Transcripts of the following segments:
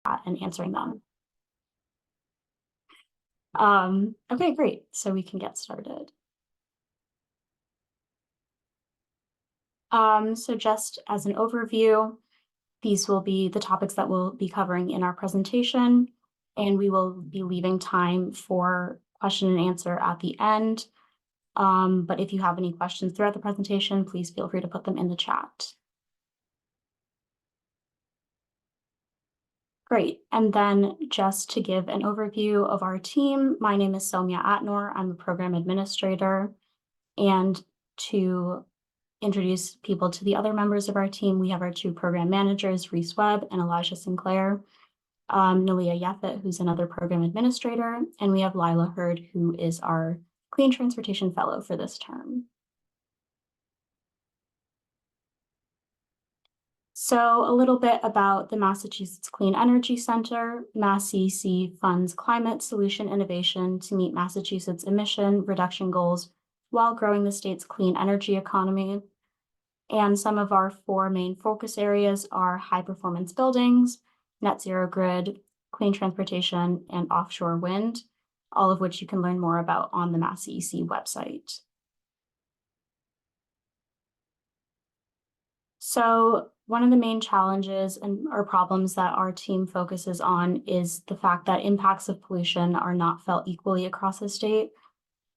and answering them. Okay, great. So we can get started. So just as an overview, these will be the topics that we'll be covering in our presentation, and we will be leaving time for question and answer at the end. But if you have any questions throughout the presentation, please feel free to put them in the chat. Great. And then just to give an overview of our team, my name is Soumya Atnor. I'm a program administrator. And to introduce people to the other members of our team, we have our two program managers, Reese Webb and Elijah Sinclair, Nalia Yeffet, who's another program administrator, and we have Lila Hurd, who is our Clean Transportation Fellow for this term. So a little bit about the Massachusetts Clean Energy Center. MassCEC funds climate solution innovation to meet Massachusetts emission reduction goals while growing the state's clean energy economy. And some of our four main focus areas are high performance buildings, net zero grid, clean transportation, and offshore wind, all of which you can learn more about on the MassCEC website. So one of the main challenges or problems that our team focuses on is the fact that impacts of pollution are not felt equally across the state.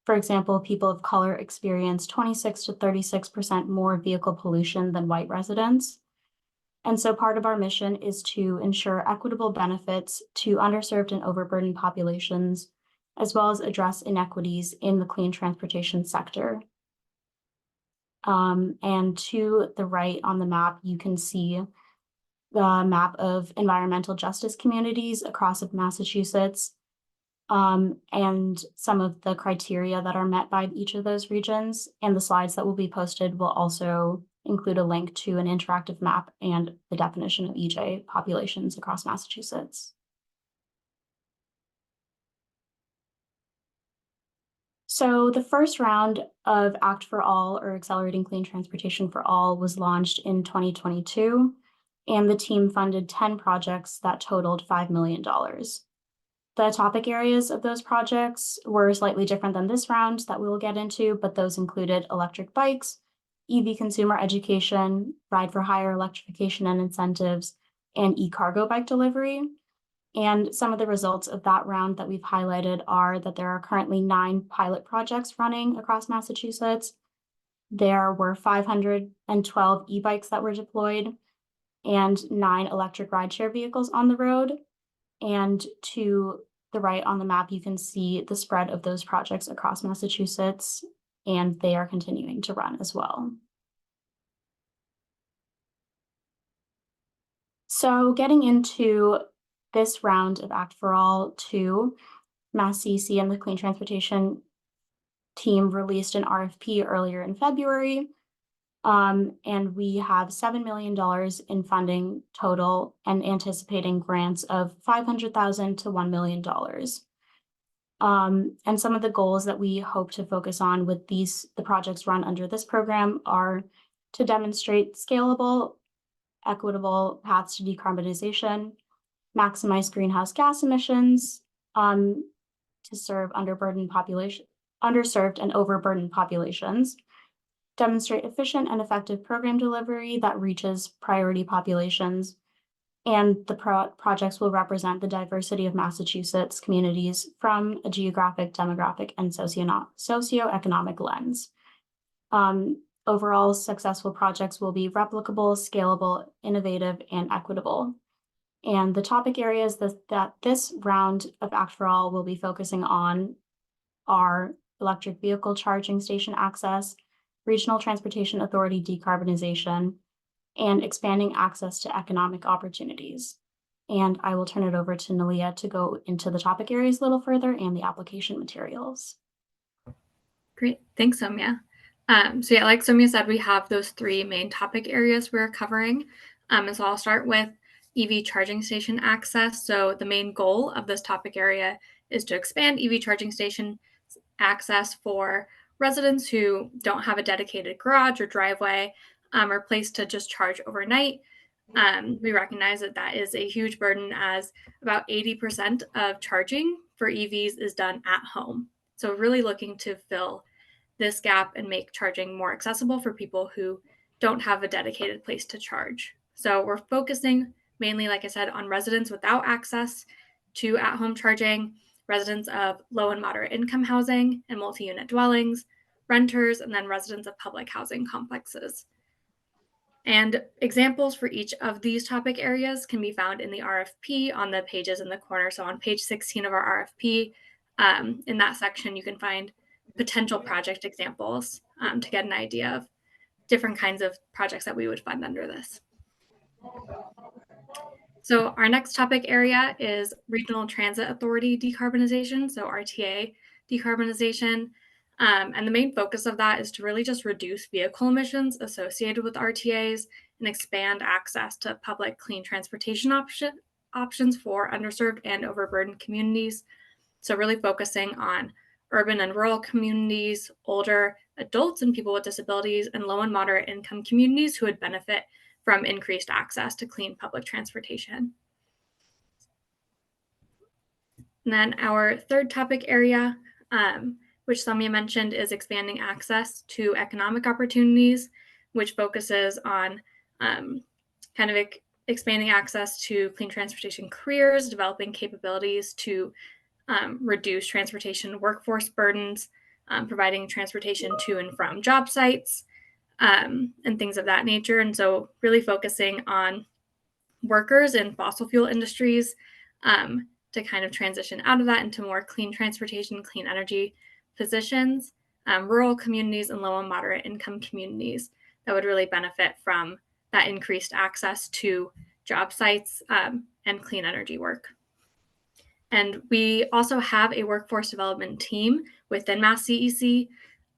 For example, people of color experience 26 to 36% more vehicle pollution than white residents. And so part of our mission is to ensure equitable benefits to underserved and overburdened populations, as well as address inequities in the clean transportation sector. And to the right on the map, you can see the map of environmental justice communities across Massachusetts, and some of the criteria that are met by each of those regions. And the slides that will be posted will also include a link to an interactive map and the definition of EJ populations across Massachusetts. So the first round of ACT4All, or Accelerating Clean Transportation for All, was launched in 2022, and the team funded 10 projects that totaled $5 million. The topic areas of those projects were slightly different than this round that we will get into, but those included electric bikes, EV consumer education, ride for hire electrification and incentives, and e-cargo bike delivery. And some of the results of that round that we've highlighted are that there are currently 9 pilot projects running across Massachusetts. There were 512 e-bikes that were deployed and 9 electric rideshare vehicles on the road. And to the right on the map, you can see the spread of those projects across Massachusetts, and they are continuing to run as well. So getting into this round of ACT4All 2, MassCEC and the Clean Transportation team released an RFP earlier in February, and we have $7 million in funding total and anticipating grants of $500,000 to $1 million. And some of the goals that we hope to focus on with the projects run under this program are to demonstrate scalable, equitable paths to decarbonization, maximize greenhouse gas emissions, to serve underserved and overburdened populations, demonstrate efficient and effective program delivery that reaches priority populations, and the projects will represent the diversity of Massachusetts communities from a geographic, demographic, and socioeconomic lens. Overall, successful projects will be replicable, scalable, innovative, and equitable. And the topic areas that this round of ACT4All will be focusing on are electric vehicle charging station access, regional transportation authority decarbonization, and expanding access to economic opportunities. And I will turn it over to Nalia to go into the topic areas a little further and the application materials. Great, thanks, Soumya. So yeah, like Soumya said, we have those 3 main topic areas we're covering. And so I'll start with EV charging station access. So the main goal of this topic area is to expand EV charging station access for residents who don't have a dedicated garage or driveway, or place to just charge overnight. We recognize that that is a huge burden, as about 80% of charging for EVs is done at home. So really looking to fill this gap and make charging more accessible for people who don't have a dedicated place to charge. So we're focusing mainly, like I said, on residents without access to at-home charging, residents of low and moderate income housing and multi-unit dwellings, renters, and then residents of public housing complexes. And examples for each of these topic areas can be found in the RFP on the pages in the corner. So on page 16 of our RFP, in that section, you can find potential project examples to get an idea of different kinds of projects that we would fund under this. So our next topic area is Regional Transit Authority decarbonization, so RTA decarbonization. And the main focus of that is to really just reduce vehicle emissions associated with RTAs and expand access to public clean transportation options for underserved and overburdened communities. So really focusing on urban and rural communities, older adults and people with disabilities, and low and moderate income communities who would benefit from increased access to clean public transportation. And then our third topic area, which Samia mentioned, is expanding access to economic opportunities, which focuses on kind of expanding access to clean transportation careers, developing capabilities to reduce transportation workforce burdens, providing transportation to and from job sites, and things of that nature. And so really focusing on workers in fossil fuel industries to kind of transition out of that into more clean transportation, clean energy positions, rural communities, and low and moderate income communities that would really benefit from that increased access to job sites and clean energy work. And we also have a workforce development team within MassCEC.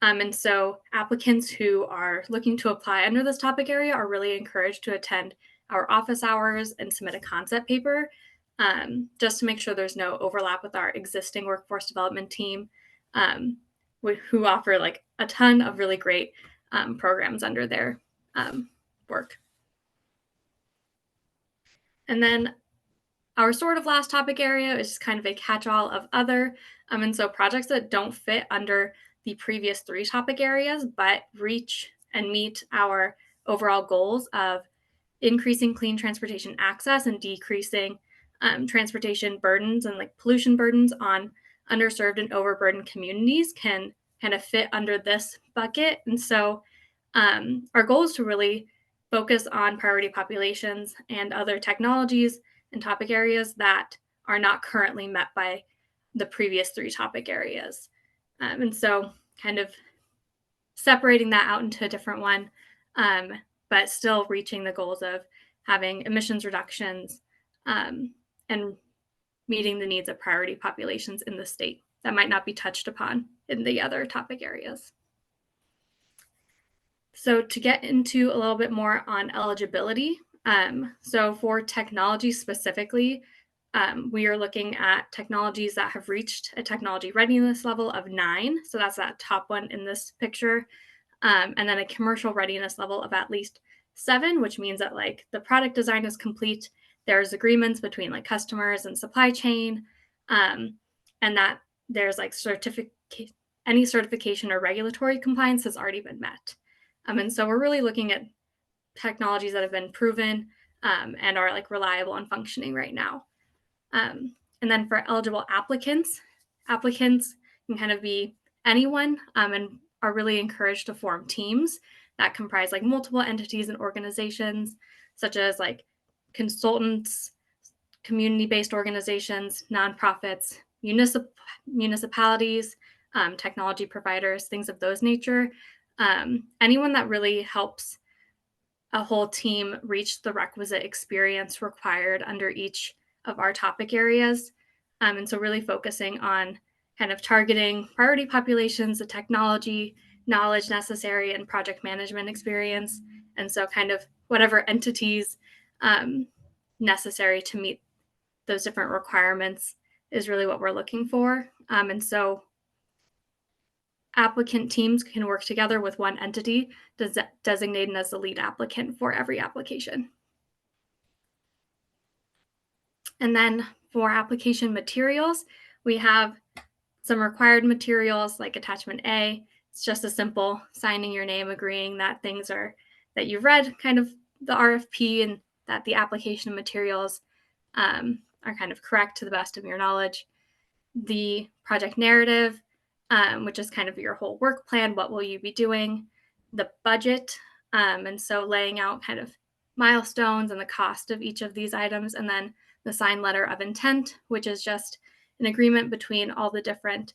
And so applicants who are looking to apply under this topic area are really encouraged to attend our office hours and submit a concept paper, just to make sure there's no overlap with our existing workforce development team, who offer like a ton of really great programs under their work. And then our sort of last topic area is just kind of a catch-all of other. And so projects that don't fit under the previous three topic areas, but reach and meet our overall goals of increasing clean transportation access and decreasing transportation burdens and like pollution burdens on underserved and overburdened communities can kind of fit under this bucket. And so our goal is to really focus on priority populations and other technologies and topic areas that are not currently met by the previous three topic areas. And so kind of separating that out into a different one, but still reaching the goals of having emissions reductions and meeting the needs of priority populations in the state that might not be touched upon in the other topic areas. So to get into a little bit more on eligibility, so for technology specifically, we are looking at technologies that have reached a technology readiness level of 9. So that's that top one in this picture. And then a commercial readiness level of at least 7, which means that like the product design is complete. There's agreements between like customers and supply chain, and that there's like any certification or regulatory compliance has already been met. And so we're really looking at technologies that have been proven and are like reliable and functioning right now. And then for eligible applicants can kind of be anyone and are really encouraged to form teams that comprise like multiple entities and organizations, such as like consultants, community-based organizations, nonprofits, municipalities, technology providers, things of those nature. Anyone that really helps a whole team reach the requisite experience required under each of our topic areas. And so really focusing on kind of targeting priority populations, the technology, knowledge necessary, and project management experience. And so kind of whatever entities necessary to meet those different requirements is really what we're looking for. And so applicant teams can work together with one entity designated as the lead applicant for every application. And then for application materials, we have some required materials like attachment A. It's just a simple signing your name, agreeing that things are that you've read kind of the RFP and that the application materials are kind of correct to the best of your knowledge. The project narrative, which is kind of your whole work plan, what will you be doing, the budget, and so laying out kind of milestones and the cost of each of these items, and then the signed letter of intent, which is just an agreement between all the different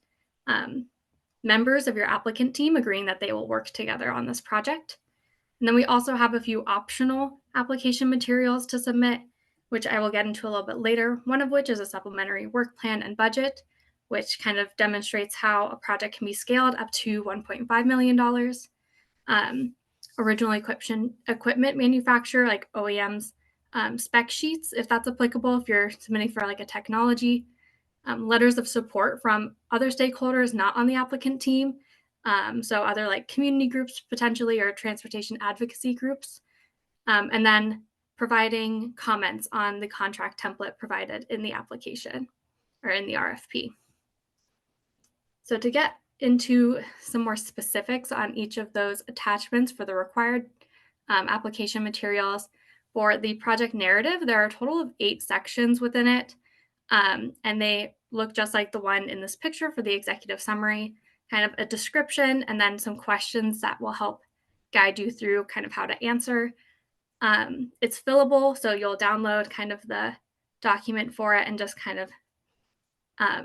members of your applicant team agreeing that they will work together on this project. And then we also have a few optional application materials to submit, which I will get into a little bit later, one of which is a supplementary work plan and budget, which kind of demonstrates how a project can be scaled up to $1.5 million. Original equipment manufacturer, like OEMs, spec sheets, if that's applicable, if you're submitting for like a technology, letters of support from other stakeholders not on the applicant team, so other like community groups potentially or transportation advocacy groups, and then providing comments on the contract template provided in the application or in the RFP. So to get into some more specifics on each of those attachments for the required application materials, for the project narrative, there are a total of 8 sections within it, and they look just like the one in this picture for the executive summary, kind of a description and then some questions that will help guide you through kind of how to answer. It's fillable, so you'll download kind of the document for it and just kind of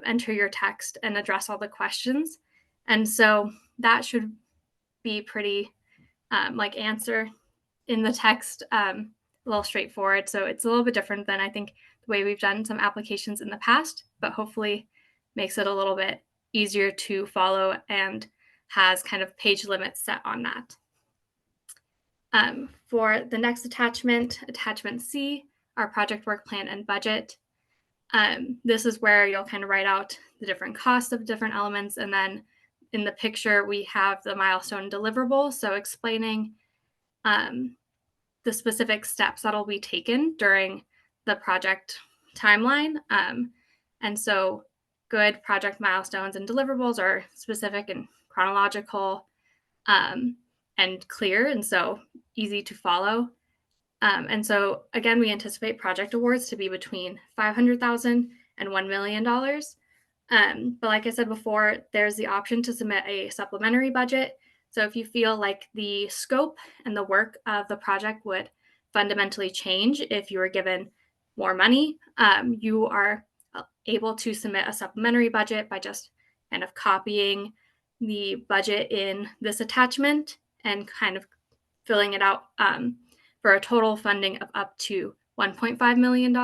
enter your text and address all the questions. And so that should be pretty like answer in the text, a little straightforward. So it's a little bit different than I think the way we've done some applications in the past, but hopefully makes it a little bit easier to follow and has kind of page limits set on that. For the next attachment, attachment C, our project work plan and budget. This is where you'll kind of write out the different costs of different elements. And then in the picture, we have the milestone deliverable. So explaining the specific steps that'll be taken during the project timeline. And so good project milestones and deliverables are specific and chronological and clear, and so easy to follow. And so again, we anticipate project awards to be between $500,000 and $1 million. But like I said before, there's the option to submit a supplementary budget. So if you feel like the scope and the work of the project would fundamentally change if you were given more money, you are able to submit a supplementary budget by just kind of copying the budget in this attachment and kind of filling it out for a total funding of up to $1.5 million.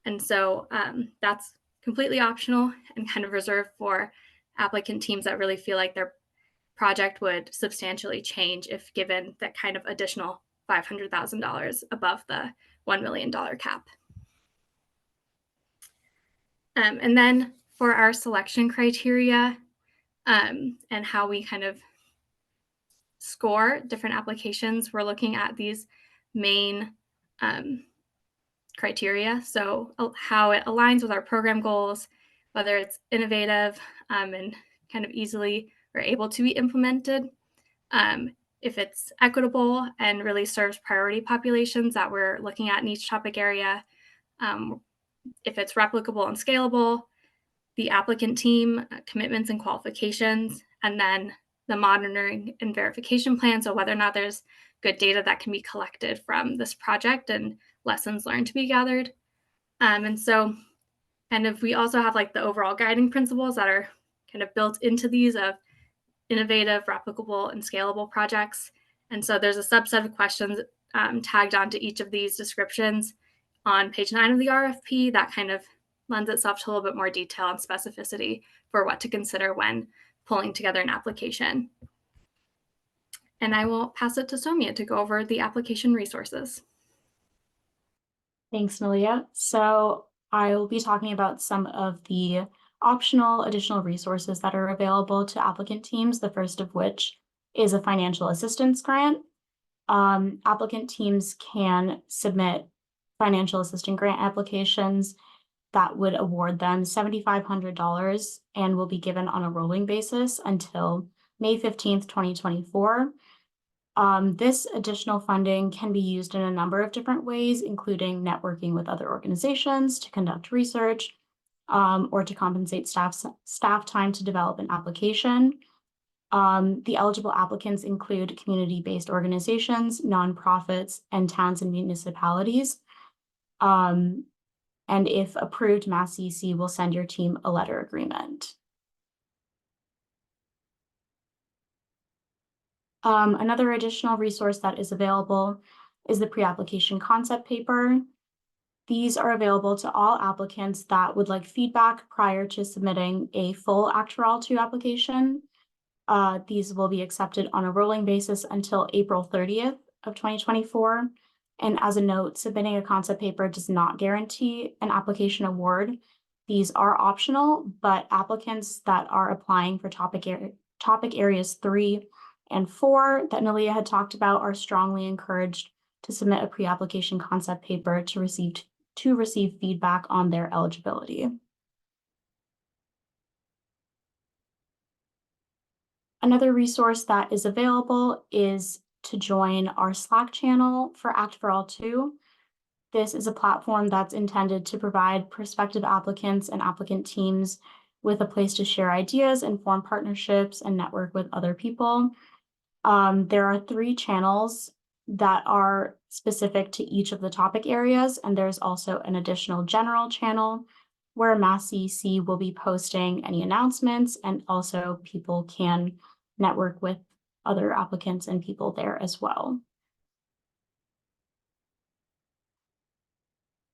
And so that's completely optional and kind of reserved for applicant teams that really feel like their project would substantially change if given that kind of additional $500,000 above the $1 million cap. And then for our selection criteria and how we kind of score different applications, we're looking at these main criteria. So how it aligns with our program goals, whether it's innovative and kind of easily or able to be implemented, if it's equitable and really serves priority populations that we're looking at in each topic area, if it's replicable and scalable, the applicant team commitments and qualifications, and then the monitoring and verification plan. So whether or not there's good data that can be collected from this project and lessons learned to be gathered. And so kind of we also have like the overall guiding principles that are kind of built into these of innovative, replicable, and scalable projects. And so there's a subset of questions tagged onto each of these descriptions on page 9 of the RFP that kind of lends itself to a little bit more detail and specificity for what to consider when pulling together an application. And I will pass it to Soumya to go over the application resources. Thanks, Malia. So I will be talking about some of the optional additional resources that are available to applicant teams, the first of which is a financial assistance grant. Applicant teams can submit financial assistance grant applications that would award them $7,500 and will be given on a rolling basis until May 15th, 2024. This additional funding can be used in a number of different ways, including networking with other organizations to conduct research, or to compensate staff time to develop an application. The eligible applicants include community-based organizations, nonprofits, and towns and municipalities. And if approved, MassCEC will send your team a letter agreement. Another additional resource that is available is the pre-application concept paper. These are available to all applicants that would like feedback prior to submitting a full ACT4All 2 application. These will be accepted on a rolling basis until April 30th of 2024. And as a note, submitting a concept paper does not guarantee an application award. These are optional, but applicants that are applying for topic areas 3 and 4 that Nalia had talked about are strongly encouraged to submit a pre-application concept paper to receive feedback on their eligibility. Another resource that is available is to join our Slack channel for ACT4All 2. This is a platform that's intended to provide prospective applicants and applicant teams with a place to share ideas and form partnerships and network with other people. There are 3 channels that are specific to each of the topic areas, and there's also an additional general channel where MassCEC will be posting any announcements, and also people can network with other applicants and people there as well.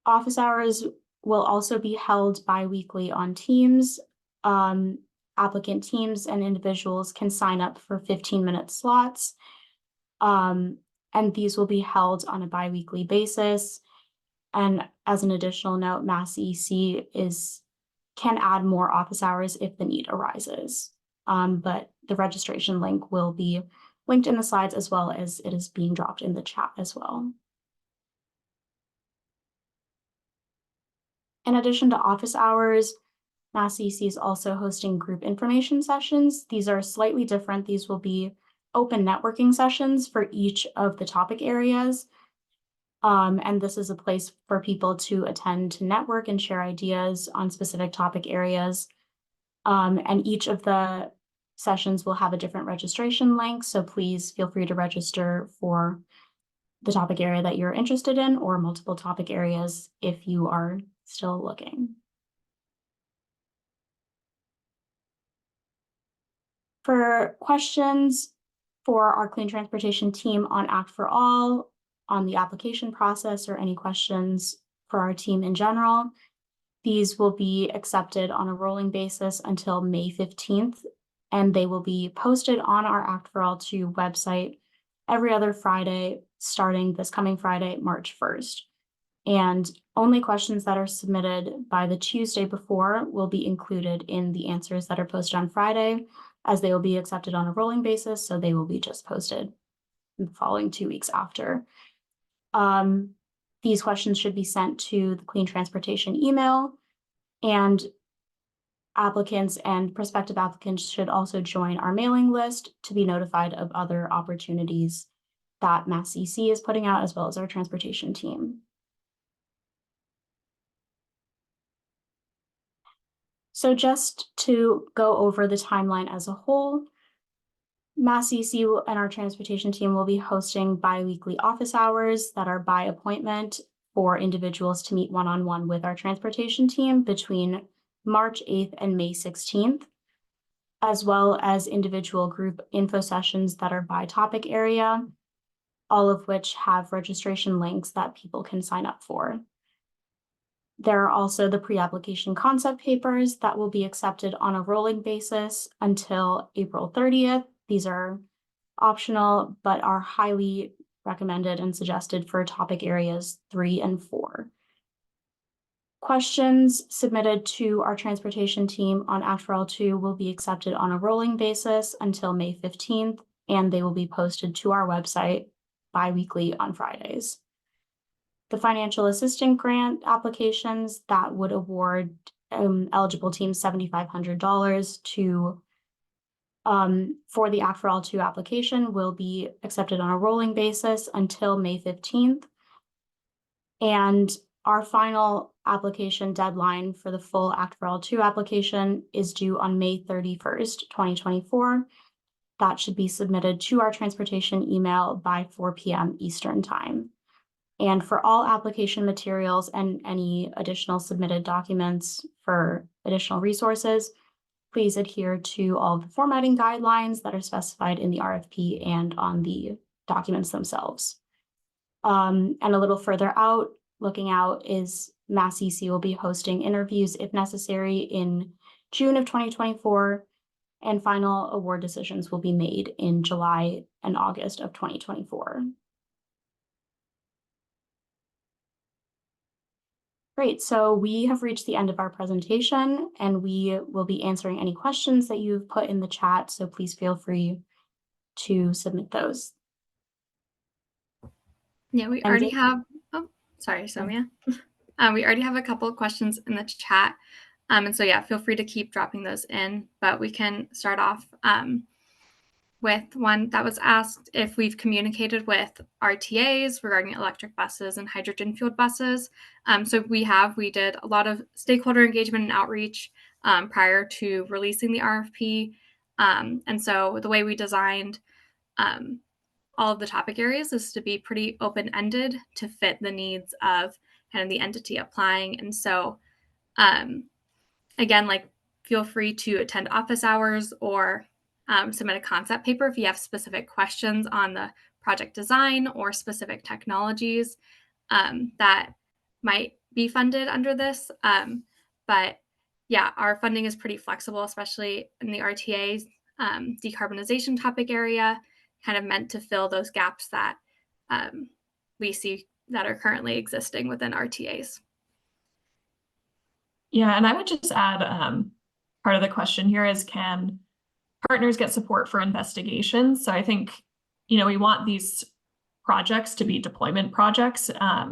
Office hours will also be held bi-weekly on Teams. Applicant teams and individuals can sign up for 15-minute slots. And these will be held on a bi-weekly basis. And as an additional note, MassCEC can add more office hours if the need arises. But the registration link will be linked in the slides, as well as it is being dropped in the chat as well. In addition to office hours, MassCEC is also hosting group information sessions. These are slightly different. These will be open networking sessions for each of the topic areas. And this is a place for people to attend to network and share ideas on specific topic areas. And each of the sessions will have a different registration link, so please feel free to register for the topic area that you're interested in, or multiple topic areas if you are still looking. For questions for our Clean Transportation team on ACT4All, on the application process, or any questions for our team in general, these will be accepted on a rolling basis until May 15th, and they will be posted on our ACT4All 2 website every other Friday, starting this coming Friday, March 1st. And only questions that are submitted by the Tuesday before will be included in the answers that are posted on Friday, as they will be accepted on a rolling basis, so they will be just posted the following 2 weeks after. These questions should be sent to the Clean Transportation email, and applicants and prospective applicants should also join our mailing list to be notified of other opportunities that MassCEC is putting out, as well as our transportation team. So just to go over the timeline as a whole, MassCEC and our transportation team will be hosting bi-weekly office hours that are by appointment for individuals to meet one-on-one with our transportation team between March 8th and May 16th, as well as individual group info sessions that are by topic area, all of which have registration links that people can sign up for. There are also the pre-application concept papers that will be accepted on a rolling basis until April 30th. These are optional, but are highly recommended and suggested for topic areas 3 and 4. Questions submitted to our transportation team on ACT4All 2 will be accepted on a rolling basis until May 15th, and they will be posted to our website bi-weekly on Fridays. the financial assistance grant applications that would award eligible teams $7,500 to for the Act for All 2 application will be accepted on a rolling basis until May 15th. And our final application deadline for the full Act for All 2 application is due on May 31st, 2024. That should be submitted to our transportation email by 4 p.m. Eastern Time. And for all application materials and any additional submitted documents for additional resources, please adhere to all of the formatting guidelines that are specified in the RFP and on the documents themselves. And a little further out, looking out, is MassCEC will be hosting interviews if necessary in June of 2024, and final award decisions will be made in July and August of 2024. Great, so we have reached the end of our presentation, and we will be answering any questions that you've put in the chat, so please feel free to submit those. Yeah, we already have, oh, sorry, Soumya. We already have a couple of questions in the chat. And so, yeah, feel free to keep dropping those in, but we can start off with one that was asked if we've communicated with RTAs regarding electric buses and hydrogen fueled buses. So we did a lot of stakeholder engagement and outreach prior to releasing the RFP. And so the way we designed all of the topic areas is to be pretty open-ended to fit the needs of kind of the entity applying. And so again, like, feel free to attend office hours or submit a concept paper if you have specific questions on the project design or specific technologies that might be funded under this. But yeah, our funding is pretty flexible, especially in the RTA decarbonization topic area, kind of meant to fill those gaps that we see that are currently existing within RTAs. Yeah, and I would just add part of the question here is, can partners get support for investigations? So I think, we want these projects to be deployment projects.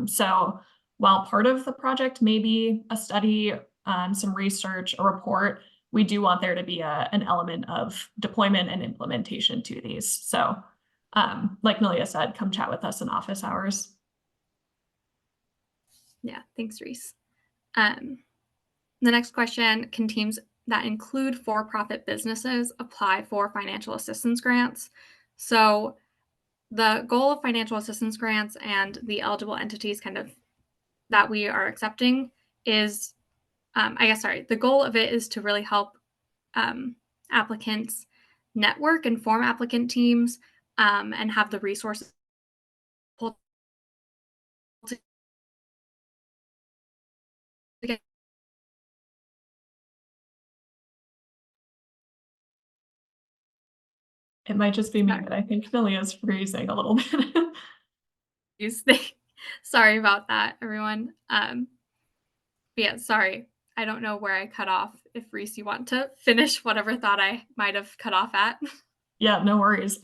So while part of the project may be a study, some research, a report, we do want there to be an element of deployment and implementation to these. So like Malia said, come chat with us in office hours. Yeah, thanks, Reese. The next question, can teams that include for-profit businesses apply for financial assistance grants? So the goal of financial assistance grants and the eligible entities kind of that we are accepting is, the goal of it is to really help applicants network and form applicant teams and have the resources to get. It might just be me, but I think Malia's freezing a little bit. Sorry about that, everyone. But yeah, sorry. I don't know where I cut off. If Reese, you want to finish whatever thought I might have cut off at. Yeah, no worries.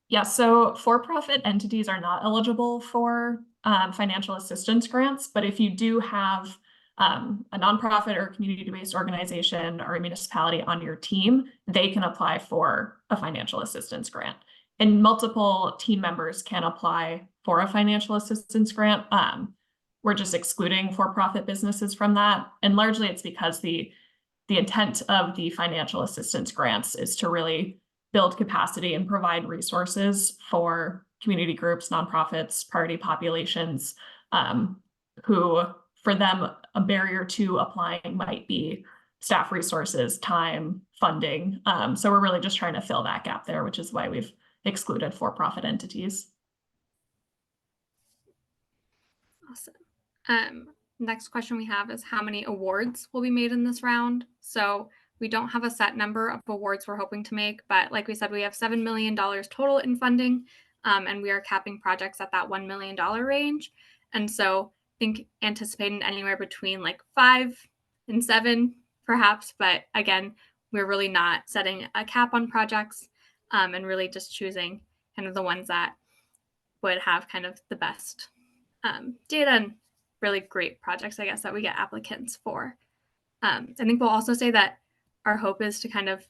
Yeah, so for-profit entities are not eligible for financial assistance grants, but if you do have a nonprofit or community-based organization or a municipality on your team, they can apply for a financial assistance grant. And multiple team members can apply for a financial assistance grant. We're just excluding for-profit businesses from that. And largely it's because the intent of the financial assistance grants is to really build capacity and provide resources for community groups, nonprofits, priority populations, who, for them, a barrier to applying might be staff resources, time, funding. So we're really just trying to fill that gap there, which is why we've excluded for-profit entities. Awesome. Next question we have is, how many awards will be made in this round? So we don't have a set number of awards we're hoping to make, but like we said, we have $7 million total in funding, and we are capping projects at that $1 million range. And so I think anticipating anywhere between like 5 and 7, perhaps. But again, we're really not setting a cap on projects and really just choosing kind of the ones that would have kind of the best data and really great projects, I guess, that we get applicants for. I think we'll also say that our hope is to kind of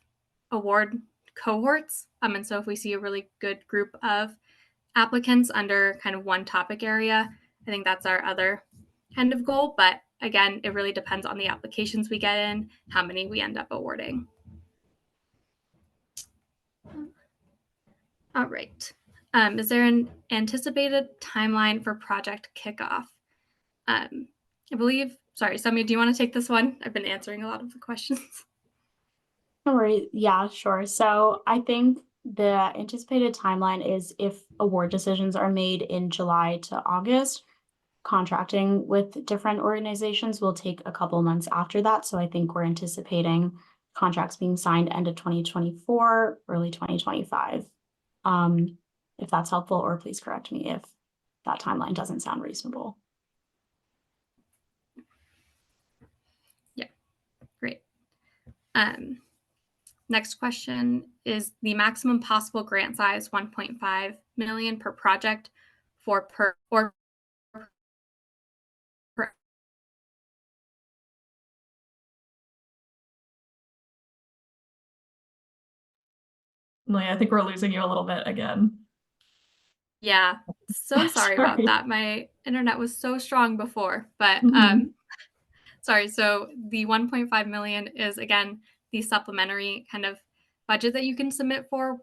award cohorts. And so if we see a really good group of applicants under kind of one topic area, I think that's our other kind of goal. But again, it really depends on the applications we get in, how many we end up awarding. All right. Is there an anticipated timeline for project kickoff? I believe, sorry, Samia, do you want to take this one? I've been answering a lot of the questions. No worries. Yeah, sure. So I think the anticipated timeline is if award decisions are made in July to August, contracting with different organizations will take a couple months after that. So I think we're anticipating contracts being signed end of 2024, early 2025. If that's helpful, or please correct me if that timeline doesn't sound reasonable. Yeah, great. Next question is the maximum possible grant size 1.5 million per project for per. Emily, I think we're losing you a little bit again. Yeah, so sorry about Sorry. that. My internet was so strong before, but sorry. So the 1.5 million is again the supplementary kind of budget that you can submit for.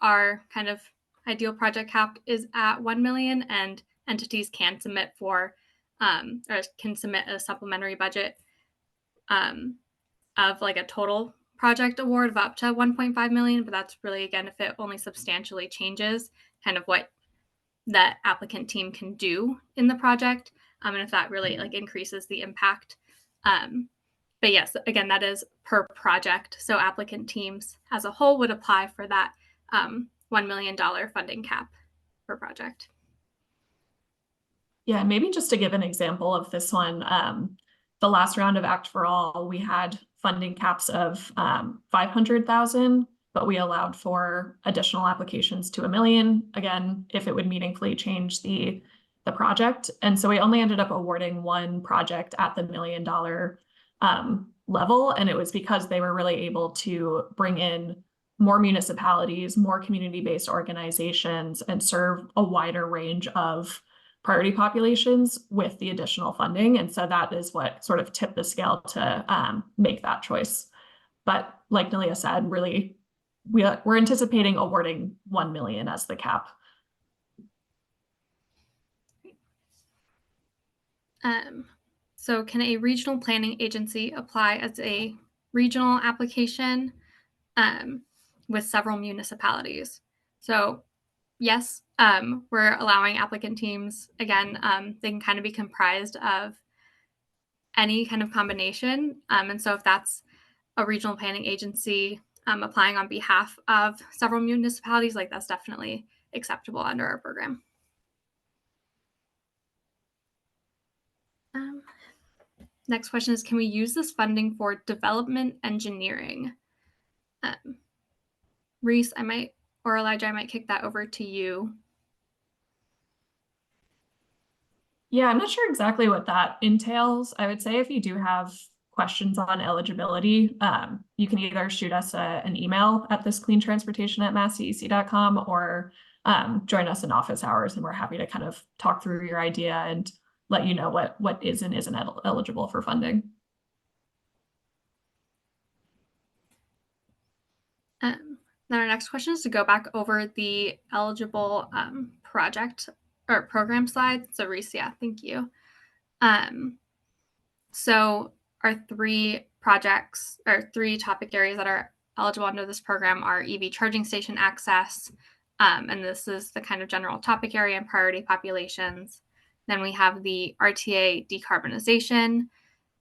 Our kind of ideal project cap is at 1 million, and entities can submit for or can submit a supplementary budget of like a total project award of up to 1.5 million. But that's really, again, if it only substantially changes kind of what that applicant team can do in the project, and if that really like increases the impact. But yes, again, that is per project. So applicant teams as a whole would apply for that $1 million funding cap per project. Yeah, maybe just to give an example of this one, the last round of ACT4All, we had funding caps of 500,000, but we allowed for additional applications to 1 million, again, if it would meaningfully change the project. And so we only ended up awarding one project at the $1 million level, and it was because they were really able to bring in more municipalities, more community-based organizations, and serve a wider range of priority populations with the additional funding. And so that is what sort of tipped the scale to make that choice. But like Nelia said, really, we're anticipating awarding 1 million as the cap. So can a regional planning agency apply as a regional application with several municipalities? So yes, we're allowing applicant teams, again, they can kind of be comprised of any kind of combination. And so if that's a regional planning agency applying on behalf of several municipalities, like that's definitely acceptable under our program. Next question is, can we use this funding for development engineering? Reese, or Elijah, I might kick that over to you. Yeah, I'm not sure exactly what that entails. I would say if you do have questions on eligibility, you can either shoot us an email at thiscleantransportation@masscec.com or join us in office hours, and we're happy to kind of talk through your idea and let you know what is and isn't eligible for funding. Then our next question is to go back over the eligible project or program slide. So Reese, yeah, thank you. So our 3 projects or 3 topic areas that are eligible under this program are EV charging station access. And this is the kind of general topic area and priority populations. Then we have the RTA decarbonization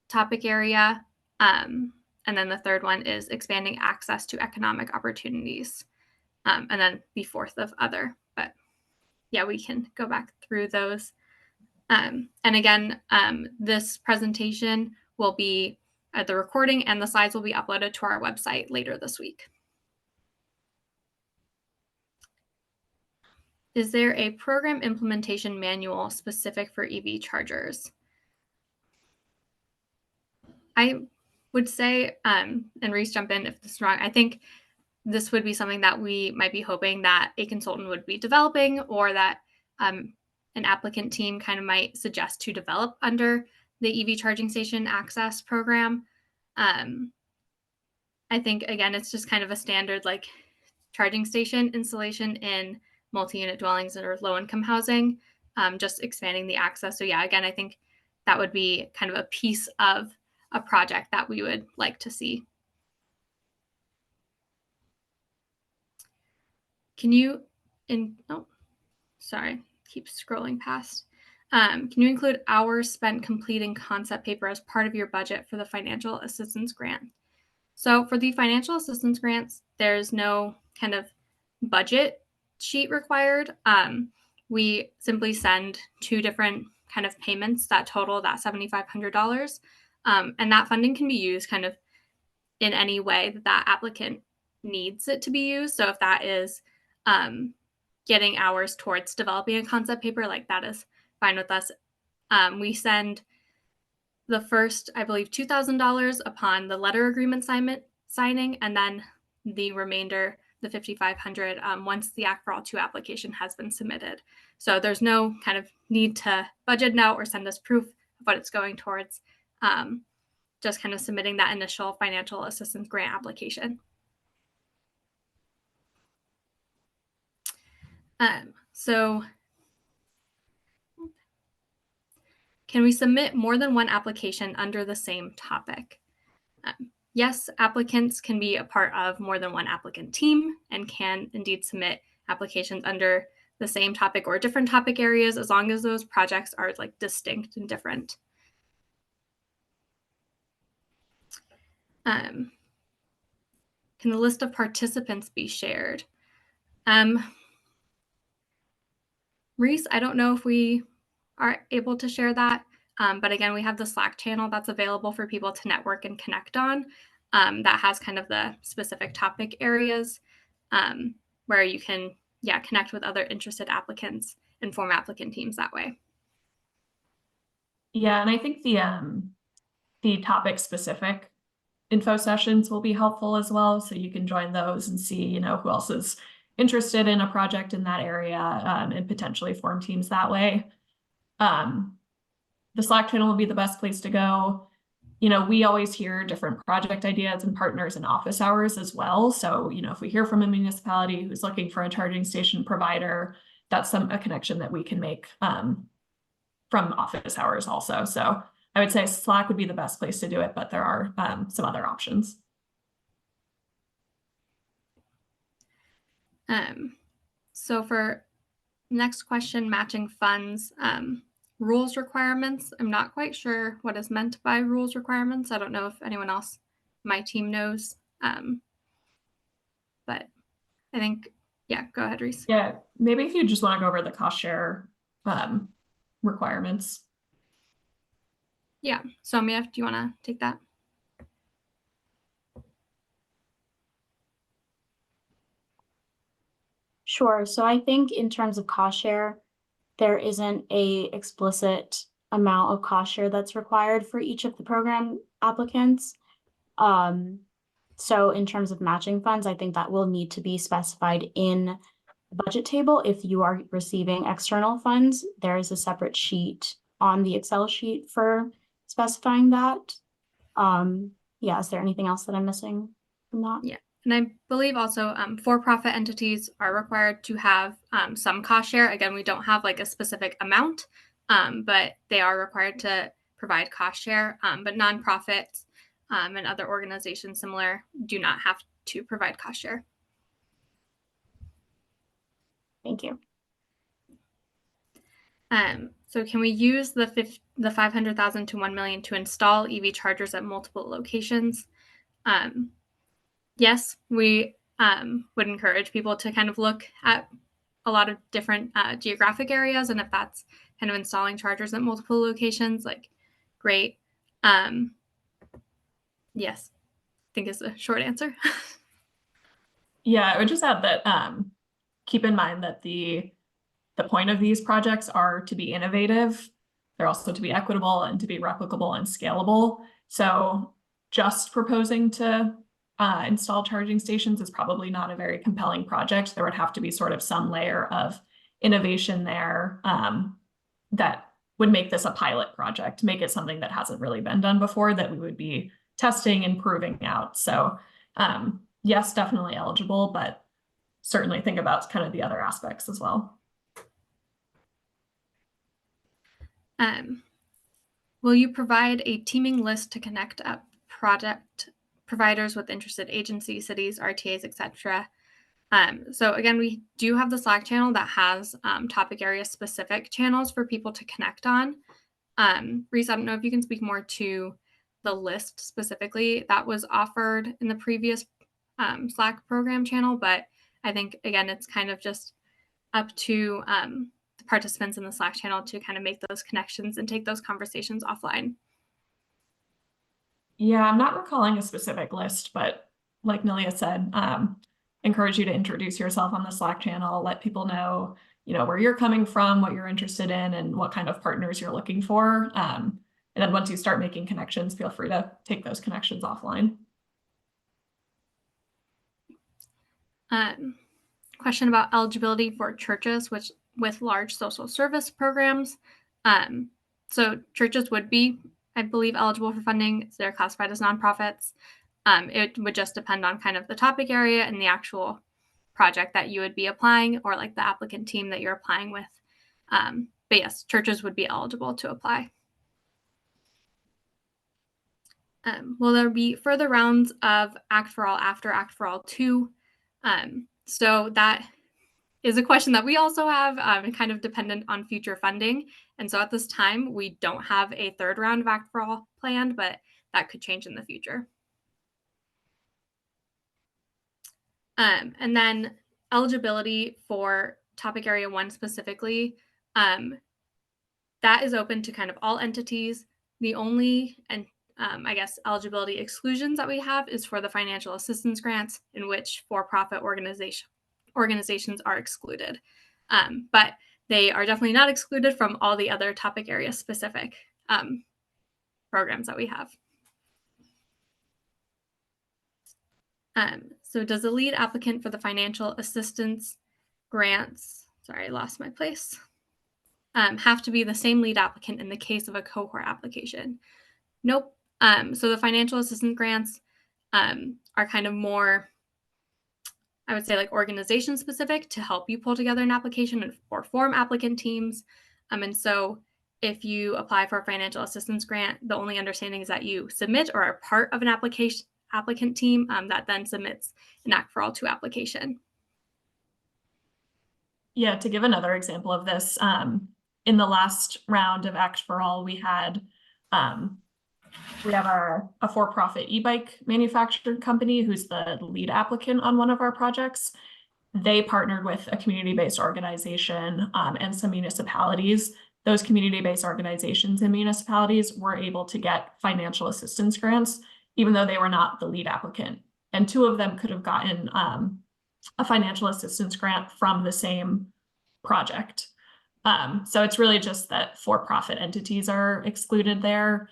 topic area. And then the third one is expanding access to economic opportunities. And then the fourth of other. But yeah, we can go back through those. And again, this presentation will be the recording, and the slides will be uploaded to our website later this week. Is there a program implementation manual specific for EV chargers? I would say, and Reese, jump in if this is wrong, I think this would be something that we might be hoping that a consultant would be developing, or that an applicant team kind of might suggest to develop under the EV charging station access program. I think, again, it's just kind of a standard like charging station installation in multi-unit dwellings that are low-income housing, just expanding the access. So yeah, again, I think that would be kind of a piece of a project that we would like to see. Can you, keep scrolling past. Can you include hours spent completing concept paper as part of your budget for the financial assistance grant? So for the financial assistance grants, there's no kind of budget sheet required. We simply send 2 different kind of payments that total that $7,500. And that funding can be used kind of in any way that that applicant needs it to be used. So if that is getting hours towards developing a concept paper, like that is fine with us. We send the first, I believe, $2,000 upon the letter agreement signing, and then the remainder, the $5,500, once the ACT4All 2 application has been submitted. So there's no kind of need to budget now or send us proof of what it's going towards. Just kind of submitting that initial financial assistance grant application. So can we submit more than one application under the same topic? Yes, applicants can be a part of more than one applicant team and can indeed submit applications under the same topic or different topic areas, as long as those projects are like distinct and different. Can the list of participants be shared? Reese, I don't know if we are able to share that. But again, we have the Slack channel that's available for people to network and connect on, that has kind of the specific topic areas, where you can, connect with other interested applicants and form applicant teams that way. Yeah, and I think the topic specific info sessions will be helpful as well. So you can join those and see, you know, who else is interested in a project in that area, and potentially form teams that way. The Slack channel will be the best place to go. You know, we always hear different project ideas and partners in office hours as well. So, you know, if we hear from a municipality who's looking for a charging station provider, that's a connection that we can make from office hours also. So I would say Slack would be the best place to do it, but there are some other options. So for next question, matching funds, rules requirements. I'm not quite sure what is meant by rules requirements. I don't know if anyone else, my team knows. But I think, go ahead, Reese. Yeah, maybe if you just want to go over the cost share requirements. Yeah, Soumya, do you want to take that? Sure. So I think in terms of cost share, there isn't a explicit amount of cost share that's required for each of the program applicants. So in terms of matching funds, I think that will need to be specified in the budget table. If you are receiving external funds, there is a separate sheet on the Excel sheet for specifying that. Is there anything else that I'm missing from that? Yeah. And I believe also for-profit entities are required to have some cost share. Again, we don't have like a specific amount, but they are required to provide cost share. But nonprofits and other organizations similar do not have to provide cost share. Thank you. So can we use the 500,000 to 1 million to install EV chargers at multiple locations? Yes, we would encourage people to kind of look at a lot of different geographic areas, and if that's kind of installing chargers at multiple locations, like great. Yes, I think is a short answer. Yeah, I would just add that keep in mind that the the point of these projects are to be innovative. They're also to be equitable and to be replicable and scalable. So just proposing to install charging stations is probably not a very compelling project. There would have to be sort of some layer of innovation there that would make this a pilot project, make it something that hasn't really been done before that we would be testing and proving out. So yes, definitely eligible, but certainly think about kind of the other aspects as well. Will you provide a teaming list to connect up project providers with interested agencies, cities, RTAs, etc.? So again, we do have the Slack channel that has topic area specific channels for people to connect on. Reese, I don't know if you can speak more to the list specifically that was offered in the previous Slack program channel, but I think, again, it's kind of just up to the participants in the Slack channel to kind of make those connections and take those conversations offline. Yeah, I'm not recalling a specific list, but like Nelia said, encourage you to introduce yourself on the Slack channel, let people know, where you're coming from, what you're interested in, and what kind of partners you're looking for. And then once you start making connections, feel free to take those connections offline. Question about eligibility for churches, which with large social service programs. So churches would be, I believe, eligible for funding. They're classified as nonprofits. It would just depend on kind of the topic area and the actual project that you would be applying, or like the applicant team that you're applying with. But yes, churches would be eligible to apply. Will there be further rounds of ACT4All after ACT4All 2? So that is a question that we also have, kind of dependent on future funding. And so at this time, we don't have a third round of ACT4All planned, but that could change in the future. And then eligibility for topic area 1 specifically, that is open to kind of all entities. The only, I guess, eligibility exclusions that we have is for the financial assistance grants, in which for-profit organizations are excluded. But they are definitely not excluded from all the other topic area specific programs that we have. So does the lead applicant for the financial assistance grants, sorry, I lost my place, have to be the same lead applicant in the case of a cohort application? Nope. So the financial assistance grants are kind of more, I would say, like organization specific to help you pull together an application or form applicant teams. And so if you apply for a financial assistance grant, the only understanding is that you submit or are part of an applicant team that then submits an ACT4All 2 application. Yeah, to give another example of this, in the last round of ACT4All, we have a for-profit e-bike manufacturing company who's the lead applicant on one of our projects. They partnered with a community-based organization and some municipalities. Those community-based organizations and municipalities were able to get financial assistance grants, even though they were not the lead applicant. And 2 of them could have gotten a financial assistance grant from the same project. So it's really just that for-profit entities are excluded there.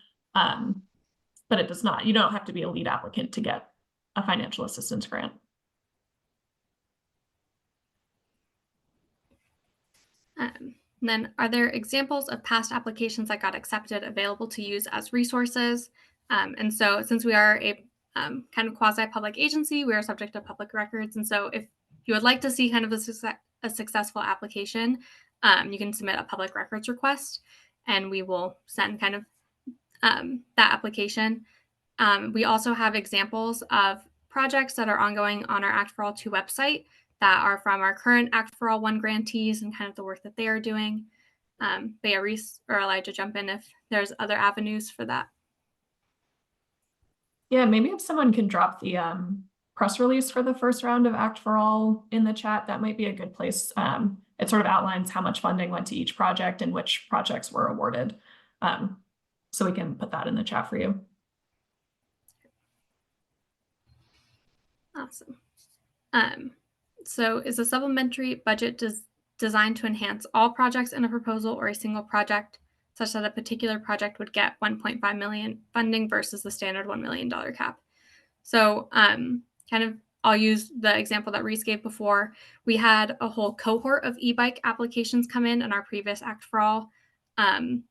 But it does not, you don't have to be a lead applicant to get a financial assistance grant. Then are there examples of past applications that got accepted available to use as resources? And so since we are a kind of quasi-public agency, we are subject to public records. And so if you would like to see kind of a successful application, you can submit a public records request and we will send kind of that application. We also have examples of projects that are ongoing on our ACT4All 2 website that are from our current ACT4All 1 grantees and kind of the work that they are doing. But yeah, Reese or Elijah, jump in if there's other avenues for that. Yeah, maybe if someone can drop the press release for the first round of ACT4All in the chat, that might be a good place. It sort of outlines how much funding went to each project and which projects were awarded. So we can put that in the chat for you. Awesome. So is a supplementary budget designed to enhance all projects in a proposal or a single project, such that a particular project would get 1.5 million funding versus the standard $1 million cap. So I'll use the example that Reese gave before. We had a whole cohort of e-bike applications come in our previous ACT4All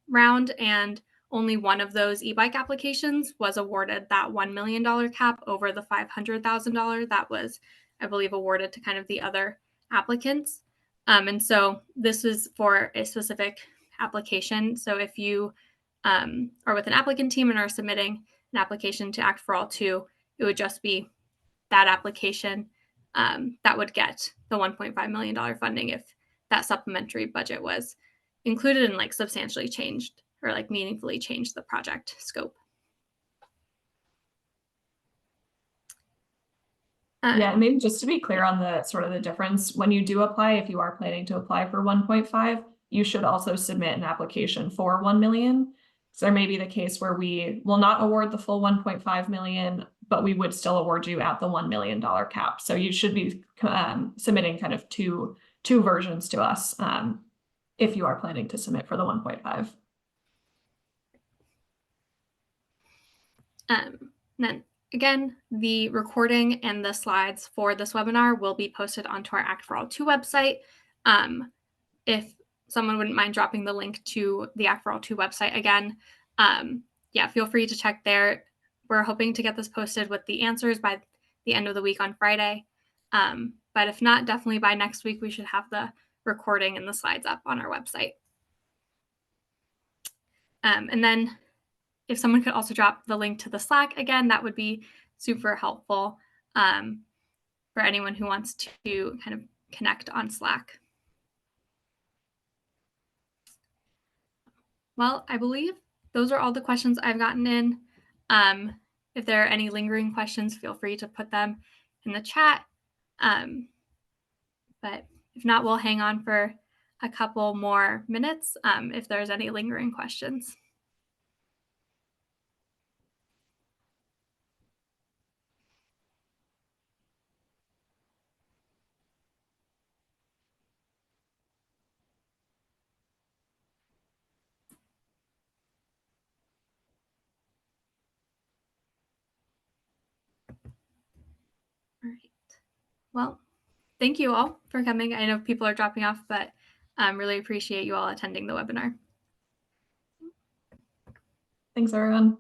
round, and only one of those e-bike applications was awarded that $1 million cap over the $500,000 that was, I believe, awarded to kind of the other applicants. And so this is for a specific application. So if you are with an applicant team and are submitting an application to ACT4All 2, it would just be that application that would get the $1.5 million funding if that supplementary budget was included and like substantially changed or like meaningfully changed the project scope. Yeah, maybe just to be clear on the sort of the difference, when you do apply, if you are planning to apply for 1.5, you should also submit an application for 1 million. So there may be the case where we will not award the full 1.5 million, but we would still award you at the $1 million cap. So you should be submitting kind of two versions to us if you are planning to submit for the 1.5. Then again, the recording and the slides for this webinar will be posted onto our ACT4All 2 website. If someone wouldn't mind dropping the link to the ACT4All 2 website again, yeah, feel free to check there. We're hoping to get this posted with the answers by the end of the week on Friday. But if not, definitely by next week, we should have the recording and the slides up on our website. And then if someone could also drop the link to the Slack again, that would be super helpful for anyone who wants to kind of connect on Slack. Well, I believe those are all the questions I've gotten in. If there are any lingering questions, feel free to put them in the chat. But if not, we'll hang on for a couple more minutes if there's any lingering questions. All right. Well, thank you all for coming. I know people are dropping off, but really appreciate you all attending the webinar. Thanks, everyone.